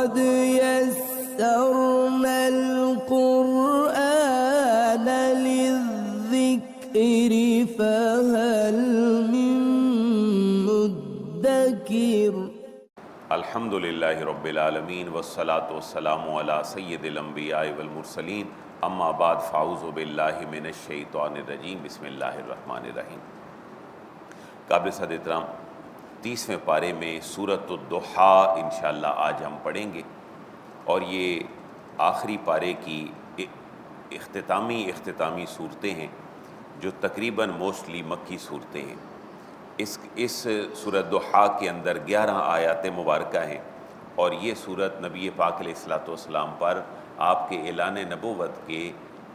قد يسرنا القرآن للذكر فهل من مدكر۔ الحمد للہ رب العالمین والصلاة والسلام علی سید الانبیاء والمرسلین، اما بعد فاعوذ باللہ من الشیطان الرجیم، بسم اللہ الرحمن الرحیم۔ قابل صد احترام 30ویں پارے میں سورۃ الضحیٰ انشاءاللہ آج ہم پڑھیں گے، اور یہ آخری پارے کی اختتامی صورتیں ہیں جو تقریباً موسٹلی مکی صورتیں ہیں۔ اس سورۃ ضحیٰ کے اندر 11 آیات مبارکہ ہیں، اور یہ سورت نبی پاک علیہ الصلوۃ والسلام پر آپ کے اعلان نبوت کے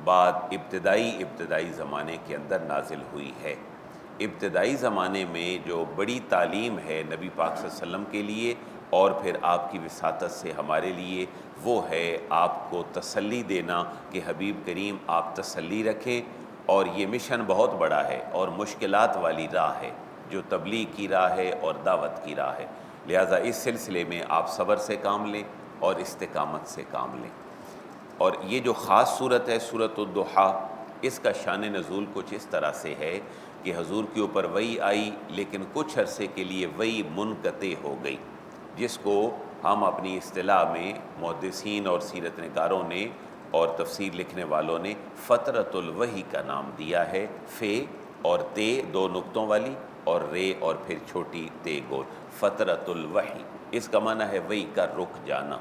بعد ابتدائی زمانے کے اندر نازل ہوئی ہے۔ ابتدائی زمانے میں جو بڑی تعلیم ہے نبی پاک صلی اللہ علیہ وسلم کے لیے اور پھر آپ کی وساطت سے ہمارے لیے، وہ ہے آپ کو تسلی دینا کہ حبیب کریم آپ تسلی رکھیں، اور یہ مشن بہت بڑا ہے اور مشکلات والی راہ ہے جو تبلیغ کی راہ ہے اور دعوت کی راہ ہے، لہٰذا اس سلسلے میں آپ صبر سے کام لیں اور استقامت سے کام لیں۔ اور یہ جو خاص صورت ہے سورۃ الضحیٰ، اس کا شان نزول کچھ اس طرح سے ہے کہ حضور کے اوپر وحی آئی، لیکن کچھ عرصے کے لیے وحی منقطع ہو گئی، جس کو ہم اپنی اصطلاح میں محدثین اور سیرت نگاروں نے اور تفسیر لکھنے والوں نے فترۃ الوحی کا نام دیا ہے۔ فے اور تے 2 نقطوں والی، اور رے اور پھر چھوٹی تے گول، فترۃ الوحی، اس کا معنی ہے وحی کا رک جانا۔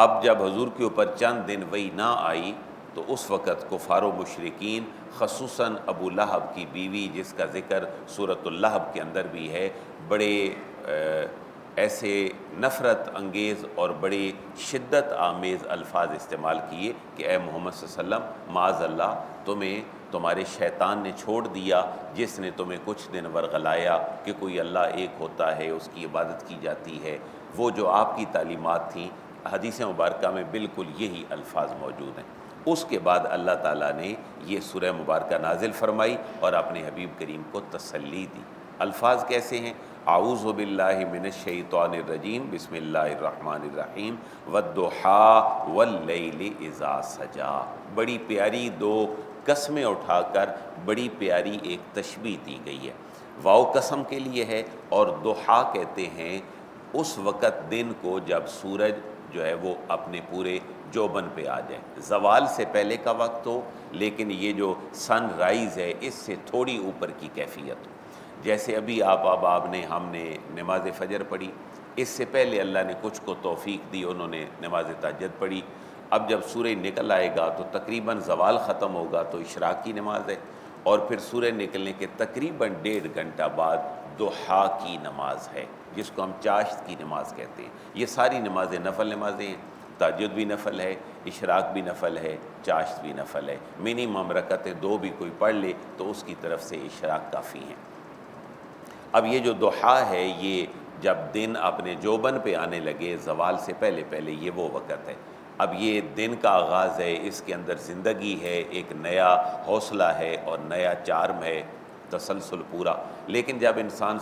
اب جب حضور کے اوپر چند دن وحی نہ آئی تو اس وقت کفار و مشرکین، خصوصاً ابو لہب کی بیوی جس کا ذکر سورۃ اللہب کے اندر بھی ہے، بڑے ایسے نفرت انگیز اور بڑے شدت آمیز الفاظ استعمال کیے کہ اے محمد صلی اللہ علیہ وسلم، معاذ اللہ، تمہیں تمہارے شیطان نے چھوڑ دیا جس نے تمہیں کچھ دن ورغلایا کہ کوئی اللہ ایک ہوتا ہے، اس کی عبادت کی جاتی ہے۔ وہ جو آپ کی تعلیمات تھیں، حدیث مبارکہ میں بالکل یہی الفاظ موجود ہیں۔ اس کے بعد اللہ تعالیٰ نے یہ سورہ مبارکہ نازل فرمائی اور اپنے حبیب کریم کو تسلی دی۔ الفاظ کیسے ہیں؟ اعوذ باللہ من الشیطان الرجیم، بسم اللہ الرحمن الرحیم، والضحیٰ واللیل اذا سجا۔ بڑی پیاری 2 قسمیں اٹھا کر بڑی پیاری ایک تشبیہ دی گئی ہے۔ واو قسم کے لیے ہے، اور ضحیٰ کہتے ہیں اس وقت دن کو جب سورج جو ہے وہ اپنے پورے جوبن پہ آ جائے، زوال سے پہلے کا وقت ہو، لیکن یہ جو سن رائز ہے اس سے تھوڑی اوپر کی کیفیت ہو۔ جیسے ابھی ہم نے نماز فجر پڑھی، اس سے پہلے اللہ نے کچھ کو توفیق دی، انہوں نے نماز تہجد پڑھی۔ اب جب سورج نکل آئے گا تو تقریباً زوال ختم ہوگا تو اشراق کی نماز ہے، اور پھر سورج نکلنے کے تقریباً 1.5 گھنٹہ بعد ضحیٰ کی نماز ہے، جس کو ہم چاشت کی نماز کہتے ہیں۔ یہ ساری نمازیں نفل نمازیں ہیں، تہجد بھی نفل ہے، اشراق بھی نفل ہے، چاشت بھی نفل ہے۔ منیمم رکعتیں 2 بھی کوئی پڑھ لے تو اس کی طرف سے اشراق کافی ہیں۔ اب یہ جو ضحیٰ ہے، یہ جب دن اپنے جوبن پہ آنے لگے، زوال سے پہلے یہ وہ وقت ہے۔ اب یہ دن کا آغاز ہے، اس کے اندر زندگی ہے، ایک نیا حوصلہ ہے اور نیا چارم ہے، تسلسل پورا۔ لیکن جب انسان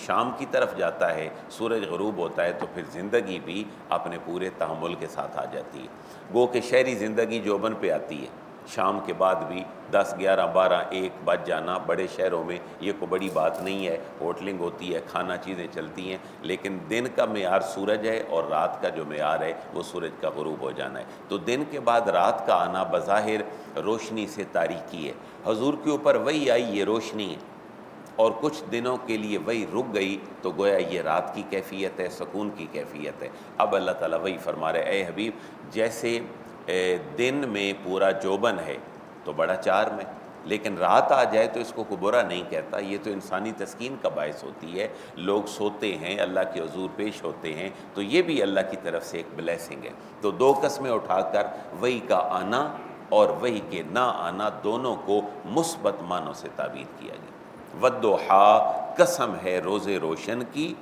شام کی طرف جاتا ہے، سورج غروب ہوتا ہے، تو پھر زندگی بھی اپنے پورے تحمل کے ساتھ آ جاتی ہے۔ گو کہ شہری زندگی جوبن پہ آتی ہے، شام کے بعد بھی 10، 11، 12، 1 بج جانا بڑے شہروں میں یہ کوئی بڑی بات نہیں ہے، ہوٹلنگ ہوتی ہے، کھانا چیزیں چلتی ہیں، لیکن دن کا معیار سورج ہے اور رات کا جو معیار ہے وہ سورج کا غروب ہو جانا ہے۔ تو دن کے بعد رات کا آنا بظاہر روشنی سے تاریکی ہے۔ حضور کے اوپر وحی آئی، یہ روشنی ہے، اور کچھ دنوں کے لیے وحی رک گئی تو گویا یہ رات کی کیفیت ہے، سکون کی کیفیت ہے۔ اب اللہ تعالیٰ وحی فرما رہے، اے حبیب، جیسے دن میں پورا جوبن ہے تو بڑا چارم ہے، لیکن رات آ جائے تو اس کو کوئی برا نہیں کہتا، یہ تو انسانی تسکین کا باعث ہوتی ہے۔ لوگ سوتے ہیں، اللہ کے حضور پیش ہوتے ہیں، تو یہ بھی اللہ کی طرف سے ایک بلیسنگ ہے۔ تو 2 قسمیں اٹھا کر وحی کا آنا اور وحی کے نہ آنا دونوں کو مثبت معنوں سے تعبیر کیا گیا۔ والضحیٰ، قسم ہے روز روشن کی،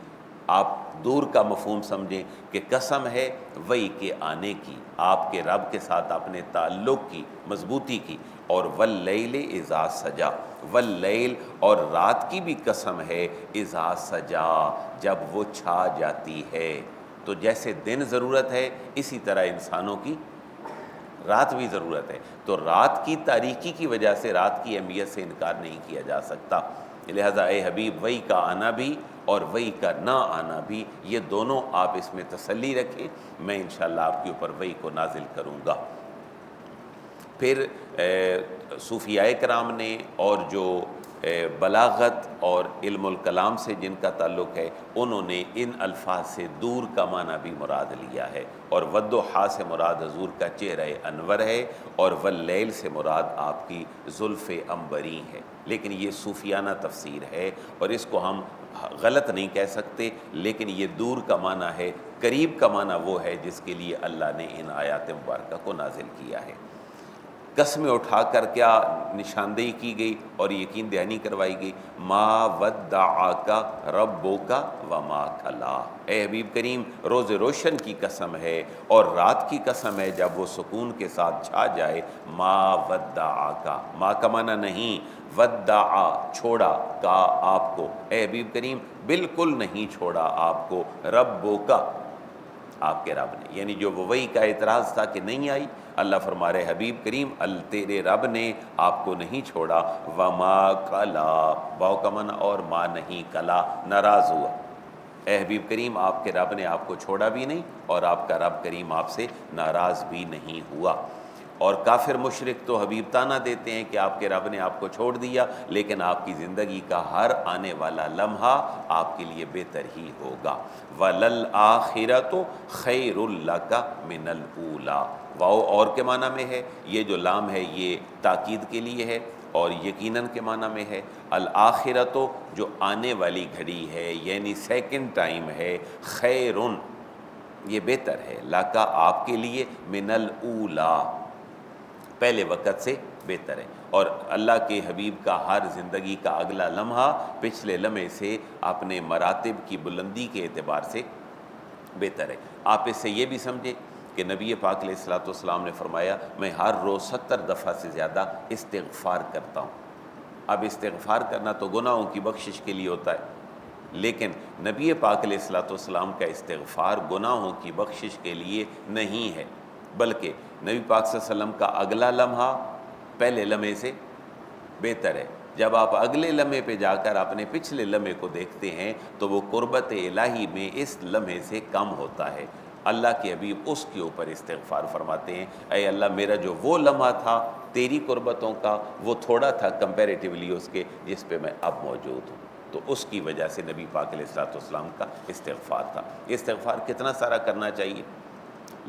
آپ دور کا مفہوم سمجھیں کہ قسم ہے وحی کے آنے کی، آپ کے رب کے ساتھ اپنے تعلق کی مضبوطی کی۔ اور واللیل اذا سجا، واللیل، اور رات کی بھی قسم ہے اذا سجا، جب وہ چھا جاتی ہے۔ تو جیسے دن ضرورت ہے اسی طرح انسانوں کی رات بھی ضرورت ہے، تو رات کی تاریکی کی وجہ سے رات کی اہمیت سے انکار نہیں کیا جا سکتا۔ لہذا اے حبیب وحی کا آنا بھی اور وحی کا نہ آنا بھی، یہ دونوں آپ اس میں تسلی رکھیں، میں انشاءاللہ آپ کے اوپر وحی کو نازل کروں گا۔ پھر صوفیاء کرام نے اور جو بلاغت اور علم الکلام سے جن کا تعلق ہے، انہوں نے ان الفاظ سے دور کا معنی بھی مراد لیا ہے، اور والضحیٰ سے مراد حضور کا چہرہ انور ہے، اور واللیل سے مراد آپ کی زلف عنبری ہے۔ لیکن یہ صوفیانہ تفسیر ہے اور اس کو ہم غلط نہیں کہہ سکتے، لیکن یہ دور کا معنی ہے، قریب کا معنی وہ ہے جس کے لیے اللہ نے ان آیات مبارکہ کو نازل کیا ہے۔ قسمیں اٹھا کر کیا نشاندہی کی گئی اور یقین دہانی کروائی گئی، ما ودعک ربک وما کلا، اے حبیب کریم روز روشن کی قسم ہے اور رات کی قسم ہے جب وہ سکون کے ساتھ چھا جائے، ما ودعک، ما کا معنی نہیں، ودع چھوڑا کا آپ کو، اے حبیب کریم بالکل نہیں چھوڑا آپ کو، ربک آپ کے رب نے، یعنی جو وحی کا اعتراض تھا کہ نہیں آئی، اللہ فرما رہے حبیب کریم تیرے رب نے آپ کو نہیں چھوڑا، وما کلا، واو کا معنی اور ما نہیں، کلا ناراض ہوا، اے حبیب کریم آپ کے رب نے آپ کو چھوڑا بھی نہیں اور آپ کا رب کریم آپ سے ناراض بھی نہیں ہوا۔ اور کافر مشرک تو حبیب تانہ دیتے ہیں کہ آپ کے رب نے آپ کو چھوڑ دیا، لیکن آپ کی زندگی کا ہر آنے والا لمحہ آپ کے لیے بہتر ہی ہوگا۔ وَلَلْآخِرَةُ خَيْرٌ لَكَ مِنَ الْأُولَىٰ، واو اور کے معنی میں ہے، یہ جو لام ہے یہ تاکید کے لیے ہے، اور یقیناً کے معنی میں ہے، الآخرۃ جو آنے والی گھڑی ہے یعنی سیکنڈ ٹائم ہے، خیرٌ یہ بہتر ہے، لَكَ آپ کے لیے، من الاولیٰ پہلے وقت سے بہتر ہے، اور اللہ کے حبیب کا ہر زندگی کا اگلا لمحہ پچھلے لمحے سے اپنے مراتب کی بلندی کے اعتبار سے بہتر ہے۔ آپ اس سے یہ بھی سمجھیں کہ نبی پاک علیہ الصلوۃ والسلام نے فرمایا میں ہر روز 70 دفعہ سے زیادہ استغفار کرتا ہوں۔ اب استغفار کرنا تو گناہوں کی بخشش کے لیے ہوتا ہے، لیکن نبی پاک علیہ الصلوۃ والسلام کا استغفار گناہوں کی بخشش کے لیے نہیں ہے، بلکہ نبی پاک صلی اللہ علیہ وسلم کا اگلا لمحہ پہلے لمحے سے بہتر ہے۔ جب آپ اگلے لمحے پہ جا کر اپنے پچھلے لمحے کو دیکھتے ہیں تو وہ قربت الہی میں اس لمحے سے کم ہوتا ہے۔ اللہ کے حبیب اس کے اوپر استغفار فرماتے ہیں، اے اللہ میرا جو وہ لمحہ تھا تیری قربتوں کا وہ تھوڑا تھا کمپیریٹیولی اس کے جس پہ میں اب موجود ہوں، تو اس کی وجہ سے نبی پاک علیہ الصلوۃ والسلام کا استغفار تھا۔ استغفار کتنا سارا کرنا چاہیے؟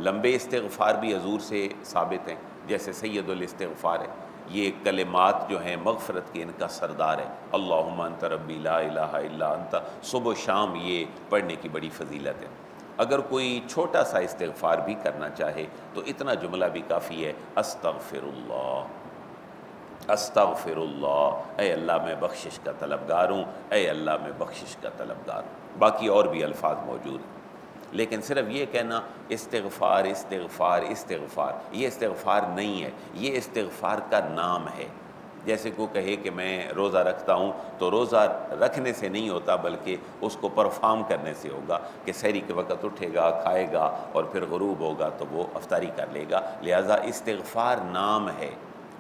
لمبے استغفار بھی حضور سے ثابت ہیں، جیسے سید الاستغفار ہے، یہ کلمات جو ہیں مغفرت کے ان کا سردار ہے، اللہم انت ربی لا الہ الا انت، صبح و شام یہ پڑھنے کی بڑی فضیلت ہے۔ اگر کوئی چھوٹا سا استغفار بھی کرنا چاہے تو اتنا جملہ بھی کافی ہے، استغفر اللہ، استغفر اللہ، اے اللہ میں بخشش کا طلبگار ہوں، اے اللہ میں بخشش کا طلبگار ہوں۔ باقی اور بھی الفاظ موجود ہیں، لیکن صرف یہ کہنا استغفار استغفار استغفار، یہ استغفار نہیں ہے، یہ استغفار کا نام ہے۔ جیسے کو کہے کہ میں روزہ رکھتا ہوں، تو روزہ رکھنے سے نہیں ہوتا بلکہ اس کو پرفارم کرنے سے ہوگا، کہ سحری کے وقت اٹھے گا، کھائے گا، اور پھر غروب ہوگا تو وہ افطاری کر لے گا۔ لہٰذا استغفار نام ہے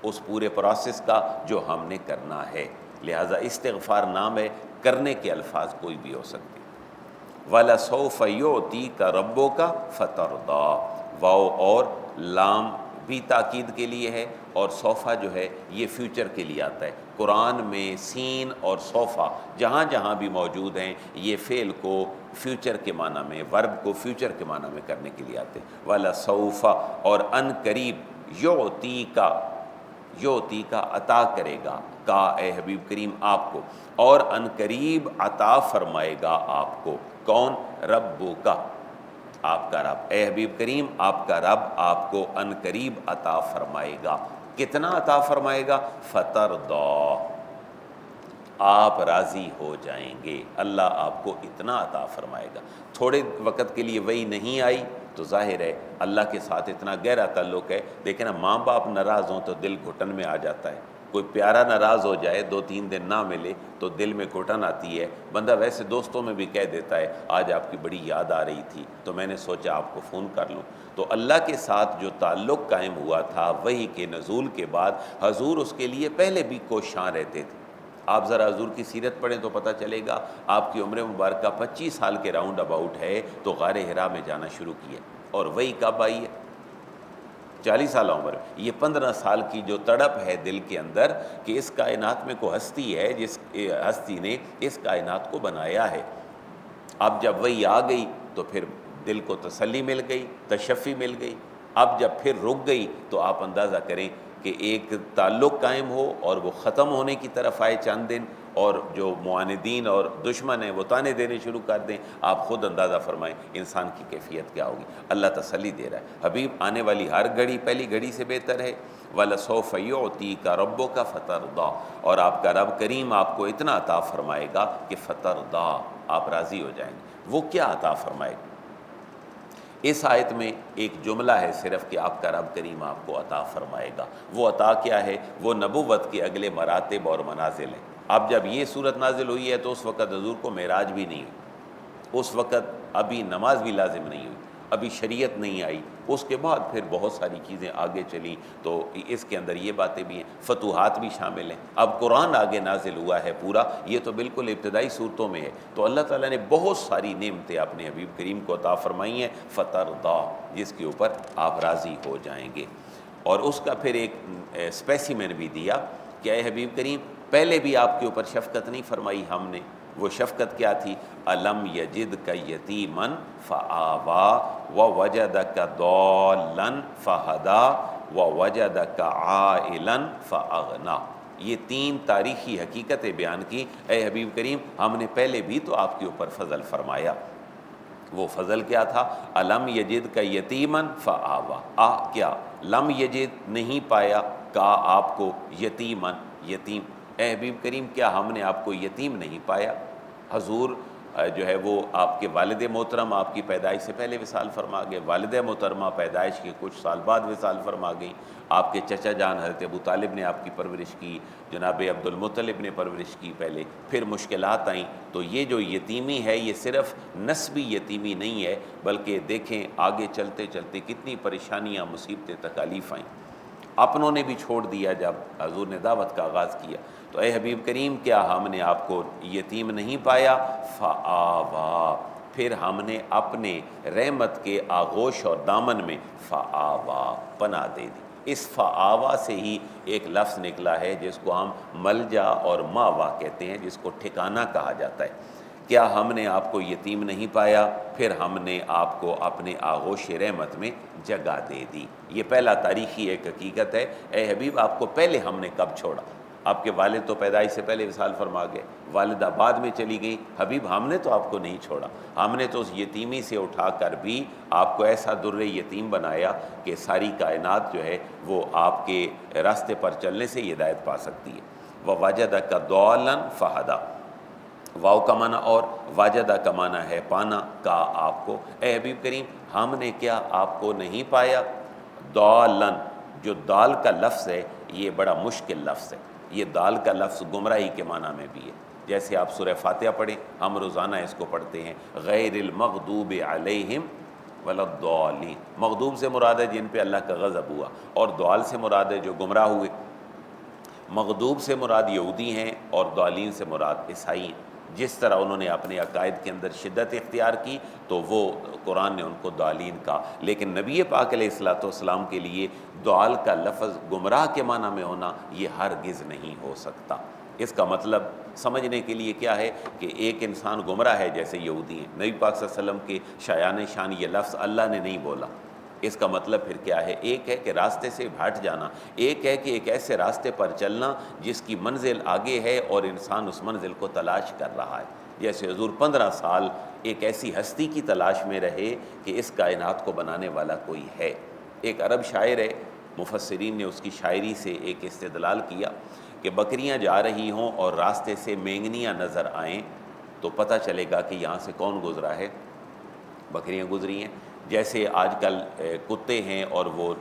اس پورے پروسیس کا جو ہم نے کرنا ہے، لہٰذا استغفار نام ہے، کرنے کے الفاظ کوئی بھی ہو سکتے۔ وَلَسَوْفَ يُعْطِيكَ رَبُّكَ فَتَرْضَىٰ، واو اور لام بھی تاکید کے لیے ہے، اور صوفہ جو ہے یہ فیوچر کے لیے آتا ہے۔ قرآن میں سین اور صوفہ جہاں جہاں بھی موجود ہیں یہ فعل کو فیوچر کے معنی میں، ورب کو فیوچر کے معنی میں کرنے کے لیے آتے ہیں۔ وَلَسَوْفَ اور ان قریب، یعطیک عطا کرے گا، کا اے حبیب کریم آپ کو، اور ان قریب عطا فرمائے گا آپ کو، کون؟ ربو کا، آپ کا رب، اے حبیب کریم آپ کا رب آپ کو ان قریب عطا فرمائے گا۔ کتنا عطا فرمائے گا؟ فترضیٰ، آپ راضی ہو جائیں گے، اللہ آپ کو اتنا عطا فرمائے گا۔ تھوڑے وقت کے لیے وہی نہیں آئی تو ظاہر ہے اللہ کے ساتھ اتنا گہرا تعلق ہے، لیکن اب ماں باپ ناراض ہوں تو دل گھٹن میں آ جاتا ہے، کوئی پیارا ناراض ہو جائے 2-3 دن نہ ملے تو دل میں گھٹن آتی ہے، بندہ ویسے دوستوں میں بھی کہہ دیتا ہے آج آپ کی بڑی یاد آ رہی تھی تو میں نے سوچا آپ کو فون کر لوں۔ تو اللہ کے ساتھ جو تعلق قائم ہوا تھا وحی کے نزول کے بعد، حضور اس کے لیے پہلے بھی کوشاں رہتے تھے۔ آپ ذرا حضور کی سیرت پڑھیں تو پتہ چلے گا، آپ کی عمر مبارکہ 25 سال کے راؤنڈ اباؤٹ ہے تو غار حرا میں جانا شروع کیا، اور وہی کب آئی ہے؟ 40 سالہ عمر میں۔ یہ 15 سال کی جو تڑپ ہے دل کے اندر کہ اس کائنات میں کوئی ہستی ہے جس ہستی نے اس کائنات کو بنایا ہے۔ اب جب وہی آ گئی تو پھر دل کو تسلی مل گئی، تشفی مل گئی۔ اب جب پھر رک گئی تو آپ اندازہ کریں کہ ایک تعلق قائم ہو اور وہ ختم ہونے کی طرف آئے چند دن، اور جو معاندین اور دشمن ہیں وہ تانے دینے شروع کر دیں، آپ خود اندازہ فرمائیں انسان کی کیفیت کیا ہوگی۔ اللہ تسلی دے رہا ہے، حبیب آنے والی ہر گھڑی پہلی گھڑی سے بہتر ہے۔ وَلَسَوْفَ يُعْطِيكَ رَبُّكَ فَتَرْضَىٰ، اور آپ کا رب کریم آپ کو اتنا عطا فرمائے گا کہ فترضیٰ، آپ راضی ہو جائیں گے۔ وہ کیا عطا فرمائے گا؟ اس آیت میں ایک جملہ ہے صرف کہ آپ کا رب کریم آپ کو عطا فرمائے گا۔ وہ عطا کیا ہے؟ وہ نبوت کے اگلے مراتب اور منازل ہیں۔ اب جب یہ صورت نازل ہوئی ہے تو اس وقت حضور کو معراج بھی نہیں ہوئی، اس وقت ابھی نماز بھی لازم نہیں ہوئی، ابھی شریعت نہیں آئی۔ اس کے بعد پھر بہت ساری چیزیں آگے چلیں تو اس کے اندر یہ باتیں بھی ہیں، فتوحات بھی شامل ہیں۔ اب قرآن آگے نازل ہوا ہے پورا، یہ تو بالکل ابتدائی صورتوں میں ہے، تو اللہ تعالیٰ نے بہت ساری نعمتیں اپنے حبیب کریم کو عطا فرمائی ہیں، فترضیٰ، جس کے اوپر آپ راضی ہو جائیں گے۔ اور اس کا پھر ایک اسپیسیمن بھی دیا کہ اے حبیب کریم پہلے بھی آپ کے اوپر شفقت نہیں فرمائی ہم نے، وہ شفقت کیا تھی؟ الم یجدک یتیما فآویٰ ووجدک ضالا فہدیٰ ووجدک عائلا فاغنیٰ۔ یہ 3 تاریخی حقیقتیں بیان کی، اے حبیب کریم ہم نے پہلے بھی تو آپ کے اوپر فضل فرمایا۔ وہ فضل کیا تھا؟ الم یجدک یتیما فآویٰ، کیا لم یجد نہیں پایا، کا آپ کو یتیما یتیم، اے حبیب کریم کیا ہم نے آپ کو یتیم نہیں پایا؟ حضور جو ہے وہ آپ کے والد محترم آپ کی پیدائش سے پہلے وصال فرما گئے، والدہ محترمہ پیدائش کے کچھ سال بعد وصال فرما گئیں، آپ کے چچا جان حضرت ابو طالب نے آپ کی پرورش کی، جناب عبد المطلب نے پرورش کی پہلے، پھر مشکلات آئیں، تو یہ جو یتیمی ہے یہ صرف نسبی یتیمی نہیں ہے، بلکہ دیکھیں آگے چلتے چلتے کتنی پریشانیاں، مصیبتیں، تکالیف آئیں۔ اپنوں نے بھی چھوڑ دیا جب حضور نے دعوت کا آغاز کیا، تو اے حبیب کریم کیا ہم نے آپ کو یتیم نہیں پایا؟ فآویٰ، پھر ہم نے اپنے رحمت کے آغوش اور دامن میں فآویٰ، پناہ دے دی۔ اس فآویٰ سے ہی ایک لفظ نکلا ہے جس کو ہم ملجا اور ماوا کہتے ہیں، جس کو ٹھکانہ کہا جاتا ہے۔ کیا ہم نے آپ کو یتیم نہیں پایا؟ پھر ہم نے آپ کو اپنے آغوش رحمت میں جگہ دے دی۔ یہ پہلا تاریخی ایک حقیقت ہے، اے حبیب آپ کو پہلے ہم نے کب چھوڑا؟ آپ کے والد تو پیدائش سے پہلے وصال فرما گئے، والدہ بعد میں چلی گئی، حبیب ہم نے تو آپ کو نہیں چھوڑا، ہم نے تو اس یتیمی سے اٹھا کر بھی آپ کو ایسا در یتیم بنایا کہ ساری کائنات جو ہے وہ آپ کے راستے پر چلنے سے ہدایت پا سکتی ہے۔ وَوَجَدَكَ ضَالًا فَہَدَىٰ، واو کا معنی اور واجدہ کا معنی ہے پانا، کا آپ کو، اے حبیب کریم ہم نے کیا آپ کو نہیں پایا؟ ضالًا، جو دال کا لفظ ہے یہ بڑا مشکل لفظ ہے، یہ دال کا لفظ گمراہی کے معنی میں بھی ہے۔ جیسے آپ سورہ فاتحہ پڑھیں، ہم روزانہ اس کو پڑھتے ہیں، غیر المغضوب علیہم ولا الضالین، مغضوب سے مراد ہے جن پہ اللہ کا غضب ہوا، اور ضال سے مراد ہے جو گمراہ ہوئے۔ مغضوب سے مراد یہودی ہیں اور ضالین سے مراد عیسائی ہیں۔ جس طرح انہوں نے اپنے عقائد کے اندر شدت اختیار کی تو وہ قرآن نے ان کو ضالین کہا، لیکن نبی پاک علیہ الصلوۃ والسلام کے لیے ضال کا لفظ گمراہ کے معنی میں ہونا یہ ہرگز نہیں ہو سکتا۔ اس کا مطلب سمجھنے کے لیے کیا ہے کہ ایک انسان گمراہ ہے جیسے یہودی ہیں، نبی پاک صلی اللہ علیہ وسلم کے شایان شان یہ لفظ اللہ نے نہیں بولا۔ اس کا مطلب پھر کیا ہے؟ ایک ہے کہ راستے سے ہٹ جانا، ایک ہے کہ ایک ایسے راستے پر چلنا جس کی منزل آگے ہے اور انسان اس منزل کو تلاش کر رہا ہے۔ جیسے حضور 15 سال ایک ایسی ہستی کی تلاش میں رہے کہ اس کائنات کو بنانے والا کوئی ہے۔ ایک عرب شاعر ہے، مفسرین نے اس کی شاعری سے ایک استدلال کیا کہ بکریاں جا رہی ہوں اور راستے سے مینگنیاں نظر آئیں تو پتہ چلے گا کہ یہاں سے کون گزرا ہے، بکریاں گزری ہیں۔ جیسے آج کل کتے ہیں اور وہ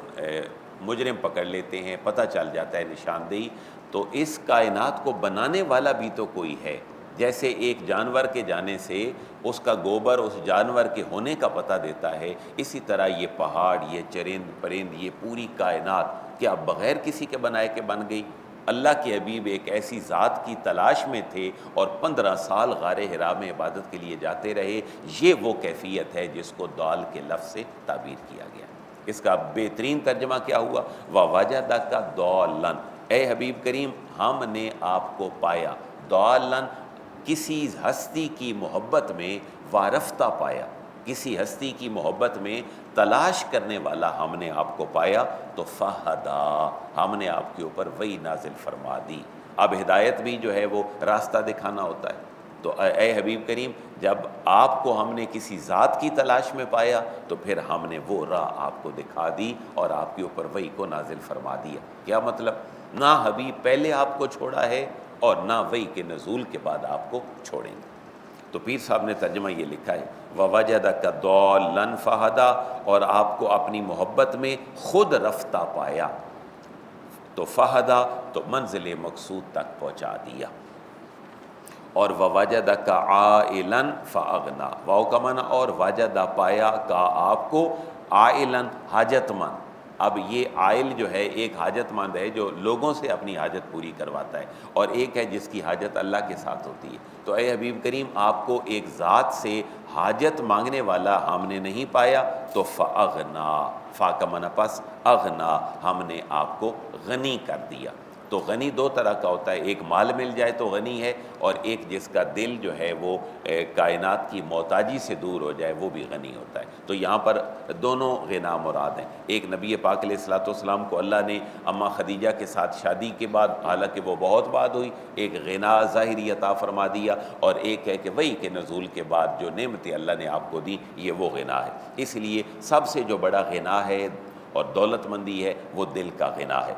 مجرم پکڑ لیتے ہیں، پتہ چل جاتا ہے نشاندہی، تو اس کائنات کو بنانے والا بھی تو کوئی ہے۔ جیسے ایک جانور کے جانے سے اس کا گوبر اس جانور کے ہونے کا پتہ دیتا ہے، اسی طرح یہ پہاڑ، یہ چرند پرند، یہ پوری کائنات کیا بغیر کسی کے بنائے کے بن گئی؟ اللہ کے حبیب ایک ایسی ذات کی تلاش میں تھے اور 15 سال غار حرا میں عبادت کے لیے جاتے رہے۔ یہ وہ کیفیت ہے جس کو دال کے لفظ سے تعبیر کیا گیا۔ اس کا بہترین ترجمہ کیا ہوا؟ وَوَجَدَكَ ضَالًّا، اے حبیب کریم ہم نے آپ کو پایا، ضَالًّا کسی ہستی کی محبت میں، وارفتہ پایا، کسی ہستی کی محبت میں تلاش کرنے والا ہم نے آپ کو پایا، تو فہدا ہم نے آپ کے اوپر وہی نازل فرما دی۔ اب ہدایت بھی جو ہے وہ راستہ دکھانا ہوتا ہے۔ تو اے حبیب کریم جب آپ کو ہم نے کسی ذات کی تلاش میں پایا تو پھر ہم نے وہ راہ آپ کو دکھا دی اور آپ کے اوپر وحی کو نازل فرما دیا۔ کیا مطلب؟ نہ حبیب پہلے آپ کو چھوڑا ہے اور نہ وحی کے نزول کے بعد آپ کو چھوڑیں گے۔ تو پیر صاحب نے ترجمہ یہ لکھا ہے وَوَجَدَكَ ضَالًّا فَهَدَىٰ، اور آپ کو اپنی محبت میں خود رفتہ پایا، تو فہدا تو منزل مقصود تک پہنچا دیا۔ اور وَوَجَدَكَ عَائِلًا فَأَغْنَىٰ، واو کا معنی اور وجدہ پایا کا آپ کو عائلاً حاجت مند۔ اب یہ عائل جو ہے ایک حاجت مند ہے جو لوگوں سے اپنی حاجت پوری کرواتا ہے، اور ایک ہے جس کی حاجت اللہ کے ساتھ ہوتی ہے۔ تو اے حبیب کریم آپ کو ایک ذات سے حاجت مانگنے والا ہم نے نہیں پایا، تو فَأَغْنَىٰ، فا کا معنی پس، اغنا ہم نے آپ کو غنی کر دیا۔ تو غنی دو طرح کا ہوتا ہے، ایک مال مل جائے تو غنی ہے، اور ایک جس کا دل جو ہے وہ کائنات کی محتاجی سے دور ہو جائے وہ بھی غنی ہوتا ہے۔ تو یہاں پر دونوں غنا مراد ہیں۔ ایک نبی پاک علیہ الصلوۃ والسلام کو اللہ نے اماں خدیجہ کے ساتھ شادی کے بعد، حالانکہ وہ بہت بعد ہوئی، ایک غنا ظاہری عطا فرما دیا، اور ایک ہے کہ وحی کے نزول کے بعد جو نعمتیں اللہ نے آپ کو دی یہ وہ غنا ہے۔ اس لیے سب سے جو بڑا غنا ہے اور دولت مندی ہے وہ دل کا غنا ہے۔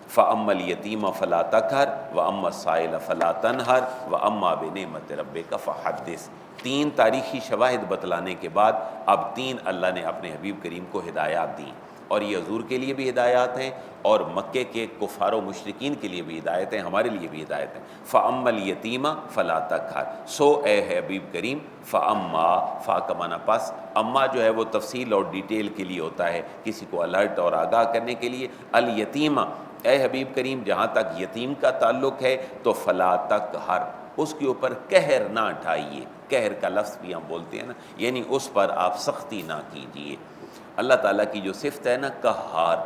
فَأَمَّا الْيَتِيمَ فَلَا تَقْهَرْ وَأَمَّا السَّائِلَ فَلَا تَنْهَرْ وَأَمَّا بِنِعْمَةِ رَبِّكَ فَحَدِّثْ۔ تین تاریخی شواہد بتلانے کے بعد اب تین اللہ نے اپنے حبیب کریم کو ہدایات دیں، اور یہ حضور کے لیے بھی ہدایات ہیں اور مکے کے کفار و مشرکین کے لیے بھی ہدایت ہیں، ہمارے لیے بھی ہدایت ہیں۔ فَأَمَّا الْيَتِيمَ فَلَا تَقْهَرْ، سو اے حبیب کریم فَأَمَّا، فا کا معنی پس، اما جو ہے وہ تفصیل اور ڈیٹیل کے لیے ہوتا ہے، کسی کو الرٹ اور آگاہ کرنے کے لیے۔ الیتیمہ، اے حبیب کریم جہاں تک یتیم کا تعلق ہے تو فلا تقہر، اس کے اوپر قہر نہ ڈھائیے۔ قہر کا لفظ بھی ہم بولتے ہیں نا، یعنی اس پر آپ سختی نہ کیجیے۔ اللہ تعالیٰ کی جو صفت ہے نا قہار،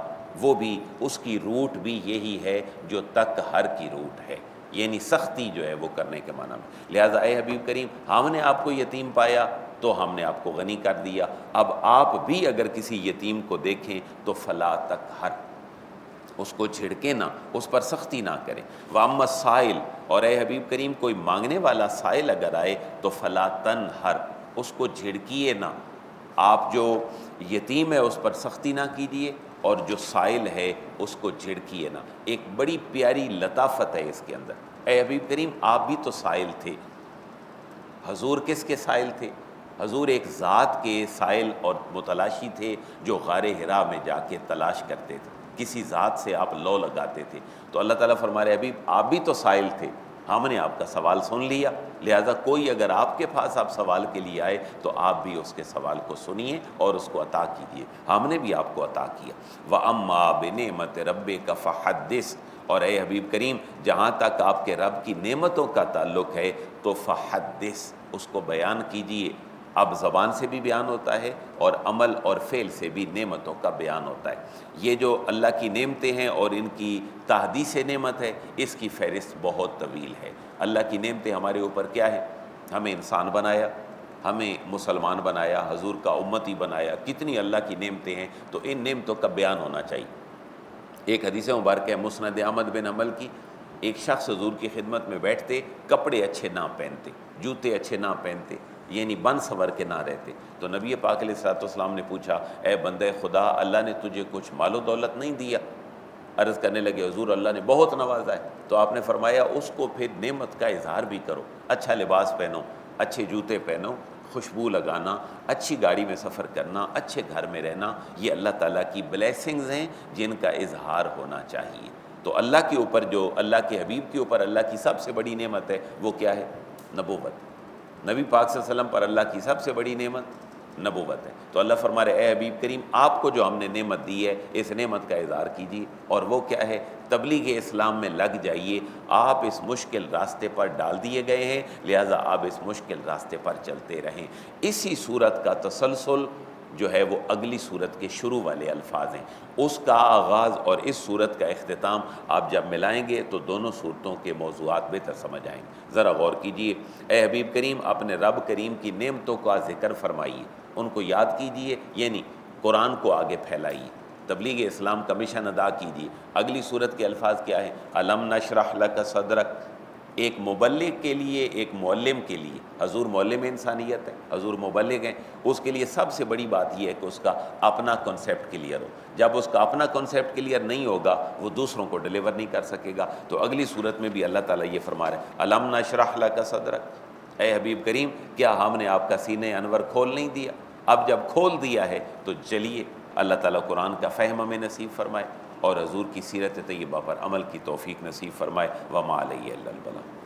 وہ بھی اس کی روٹ بھی یہی ہے جو تقہر کی روٹ ہے، یعنی سختی جو ہے وہ کرنے کے معنی میں۔ لہٰذا اے حبیب کریم ہم نے آپ کو یتیم پایا تو ہم نے آپ کو غنی کر دیا، اب آپ بھی اگر کسی یتیم کو دیکھیں تو فلا تقہر، اس کو جھڑکیں نہ، اس پر سختی نہ کریں۔ وَأَمَّا السَّائِلَ، اور اے حبیب کریم کوئی مانگنے والا سائل اگر آئے تو فَلَا تَنْہَرْ، اس کو جھڑکیے نہ۔ آپ جو یتیم ہے اس پر سختی نہ کیجیے، اور جو سائل ہے اس کو جھڑکیے نہ۔ ایک بڑی پیاری لطافت ہے اس کے اندر۔ اے حبیب کریم آپ بھی تو سائل تھے، حضور کس کے سائل تھے؟ حضور ایک ذات کے سائل اور متلاشی تھے جو غار حرا میں جا کے تلاش کرتے تھے، کسی ذات سے آپ لو لگاتے تھے۔ تو اللہ تعالیٰ فرما رہے حبیب آپ بھی تو سائل تھے، ہم نے آپ کا سوال سن لیا، لہٰذا کوئی اگر آپ کے پاس آپ سوال کے لیے آئے تو آپ بھی اس کے سوال کو سنیے اور اس کو عطا کیجیے، ہم نے بھی آپ کو عطا کیا۔ وَأَمَّا بِنِعْمَةِ رَبِّكَ فَحَدِّثْ، اور اے حبیب کریم جہاں تک آپ کے رب کی نعمتوں کا تعلق ہے تو فحدث، اس کو بیان کیجیے۔ اب زبان سے بھی بیان ہوتا ہے اور عمل اور فعل سے بھی نعمتوں کا بیان ہوتا ہے۔ یہ جو اللہ کی نعمتیں ہیں اور ان کی تحدیث نعمت ہے، اس کی فہرست بہت طویل ہے۔ اللہ کی نعمتیں ہمارے اوپر کیا ہے؟ ہمیں انسان بنایا، ہمیں مسلمان بنایا، حضور کا امتی بنایا، کتنی اللہ کی نعمتیں ہیں، تو ان نعمتوں کا بیان ہونا چاہیے۔ ایک حدیث مبارکہ ہے مسند احمد بن حنبل کی، ایک شخص حضور کی خدمت میں بیٹھتے، کپڑے اچھے نہ پہنتے، جوتے اچھے نہ پہنتے، یعنی بن سنور کے نہ رہتے۔ تو نبی پاک علیہ الصلوۃ والسلام نے پوچھا اے بندے خدا اللہ نے تجھے کچھ مال و دولت نہیں دیا؟ عرض کرنے لگے حضور اللہ نے بہت نوازا ہے۔ تو آپ نے فرمایا اس کو پھر نعمت کا اظہار بھی کرو، اچھا لباس پہنو، اچھے جوتے پہنو، خوشبو لگانا، اچھی گاڑی میں سفر کرنا، اچھے گھر میں رہنا، یہ اللہ تعالیٰ کی بلیسنگز ہیں جن کا اظہار ہونا چاہیے۔ تو اللہ کے اوپر جو اللہ کے حبیب کے اوپر اللہ کی سب سے بڑی نعمت ہے وہ کیا ہے؟ نبوت۔ نبی پاک صلی اللہ علیہ وسلم پر اللہ کی سب سے بڑی نعمت نبوت ہے۔ تو اللہ فرما رہے اے حبیب کریم آپ کو جو ہم نے نعمت دی ہے اس نعمت کا اظہار کیجیے، اور وہ کیا ہے؟ تبلیغ اسلام میں لگ جائیے۔ آپ اس مشکل راستے پر ڈال دیے گئے ہیں، لہٰذا آپ اس مشکل راستے پر چلتے رہیں۔ اسی صورت کا تسلسل جو ہے وہ اگلی صورت کے شروع والے الفاظ ہیں، اس کا آغاز اور اس صورت کا اختتام آپ جب ملائیں گے تو دونوں صورتوں کے موضوعات بہتر سمجھ آئیں گے۔ ذرا غور کیجئے، اے حبیب کریم اپنے رب کریم کی نعمتوں کا ذکر فرمائیے، ان کو یاد کیجئے، یعنی قرآن کو آگے پھیلائیے، تبلیغ اسلام کا مشن ادا کیجیے۔ اگلی صورت کے الفاظ کیا ہیں؟ الم نشرح لک صدرک، ایک مبلغ کے لیے، ایک معلم کے لیے، حضور معلم انسانیت ہے، حضور مبلغ ہیں، اس کے لیے سب سے بڑی بات یہ ہے کہ اس کا اپنا کنسیپٹ کلیئر ہو۔ جب اس کا اپنا کنسیپٹ کلیئر نہیں ہوگا وہ دوسروں کو ڈیلیور نہیں کر سکے گا۔ تو اگلی صورت میں بھی اللہ تعالیٰ یہ فرما رہے ہیں الم نشرح لک صدرک، اے حبیب کریم کیا ہم نے آپ کا سینہ انور کھول نہیں دیا؟ اب جب کھول دیا ہے تو چلیے اللہ تعالیٰ قرآن کا فہم ہمیں نصیب فرمائے اور حضور کی سیرت طیبہ پر عمل کی توفیق نصیب فرمائے۔ وما علیہ الا البلاغ۔